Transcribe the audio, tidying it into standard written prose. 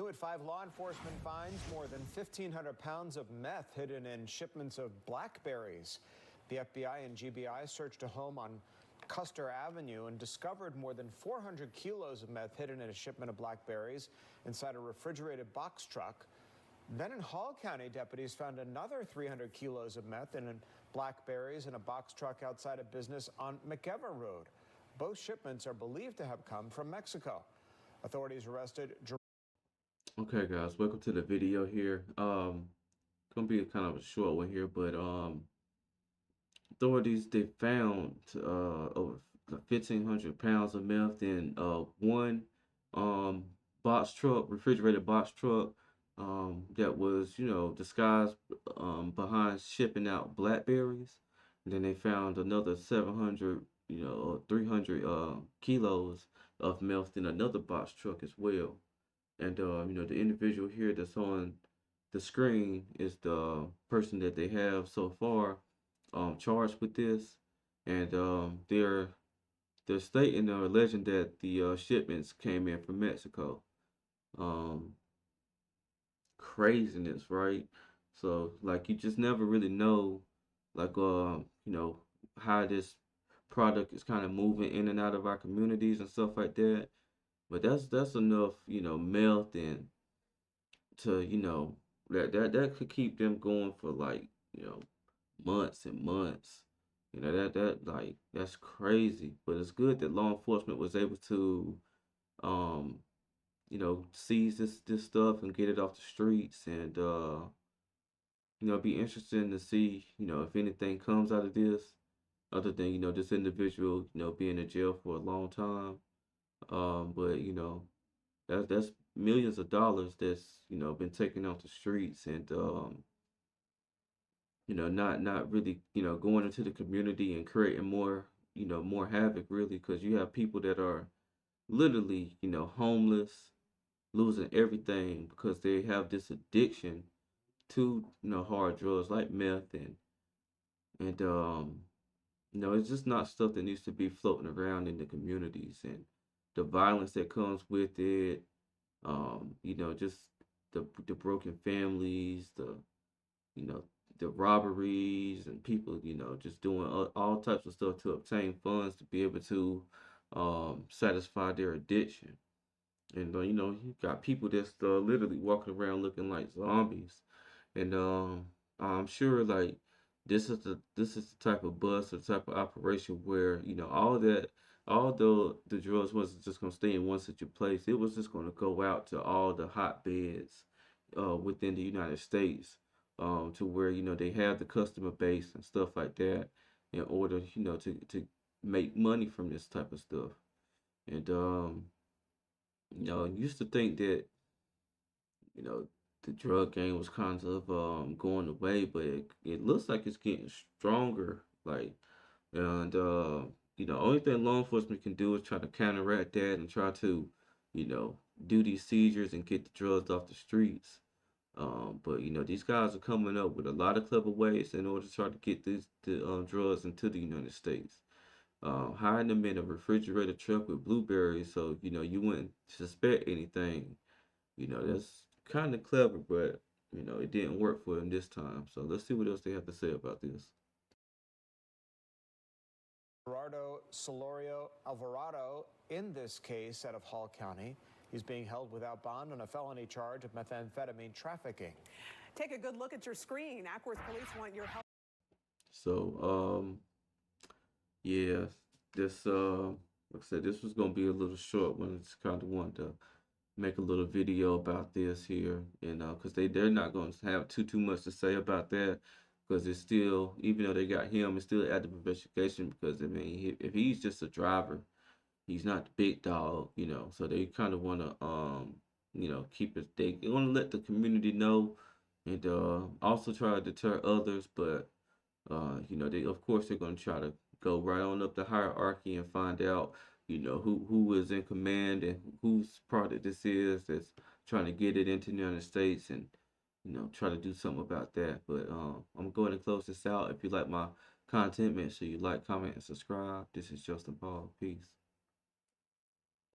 New at 5, law enforcement finds more than 1,500 pounds of meth hidden in shipments of blackberries. The FBI and GBI searched a home on Custer Avenue and discovered more than 400 kilos of meth hidden in a shipment of blackberries inside a refrigerated box truck. Then in Hall County, deputies found another 300 kilos of meth in blackberries in a box truck outside a business on McEver Road. Both shipments are believed to have come from Mexico. Authorities arrested. Okay, guys, welcome to the video here. Gonna be kind of a short one here, but authorities they found over 1,500 pounds of meth in one um box truck, refrigerated box truck, that was disguised behind shipping out blackberries. And then they found another 700 or 300 kilos of meth in another box truck as well. And the individual here that's on the screen is the person that they have so far charged with this, and they're stating or alleging that the shipments came in from Mexico. Um, Craziness, right? So like you just never really know, like how this product is kind of moving in and out of our communities and stuff like that. But that's enough, meth and to that could keep them going for like months and months. That's crazy. But it's good that law enforcement was able to um seize this stuff and get it off the streets, and be interesting to see if anything comes out of this other than this individual being in jail for a long time. But that's millions of dollars that's been taken off the streets, and not really going into the community and creating more havoc, really, because you have people that are literally homeless, losing everything because they have this addiction to hard drugs like meth, and it's just not stuff that needs to be floating around in the communities, and the violence that comes with it. Just the broken families, you know, the robberies, and people, just doing all types of stuff to obtain funds to be able to satisfy their addiction. And you got people that's literally walking around looking like zombies. And I'm sure like this is the type of bust or type of operation where all the drugs wasn't just gonna stay in one such a place. It was just gonna go out to all the hotbeds within the United States, to where they have the customer base and stuff like that in order to make money from this type of stuff. And I used to think that you know the drug game was kind of going away, but it looks like it's getting stronger. Like, and only thing law enforcement can do is try to counteract that and try to you know do these seizures and get the drugs off the streets. But these guys are coming up with a lot of clever ways in order to try to get the drugs into the United States. Hiding them in a refrigerated truck with blueberries, so you wouldn't suspect anything. That's kind of clever, but it didn't work for them this time. So let's see what else they have to say about this. Gerardo Solorio Alvarado in this case out of Hall County. He's being held without bond on a felony charge of methamphetamine trafficking. Take a good look at your screen. Ackworth police want your help. So yeah, this like I said, this was gonna be a little short one. It's kind of wanted to make a little video about this here, and because they're not going to have too much to say about that, because it's still, even though they got him, it's still active investigation, because I mean if he's just a driver, he's not the big dog, so they kind of want to keep it, they want to let the community know, and also try to deter others. But they, of course, they're going to try to go right on up the hierarchy and find out, who is in command and whose product this is that's trying to get it into the United States, and try to do something about that. But I'm going to close this out. If you like my content, make sure you like, comment, and subscribe. This is Justin Paul. Peace.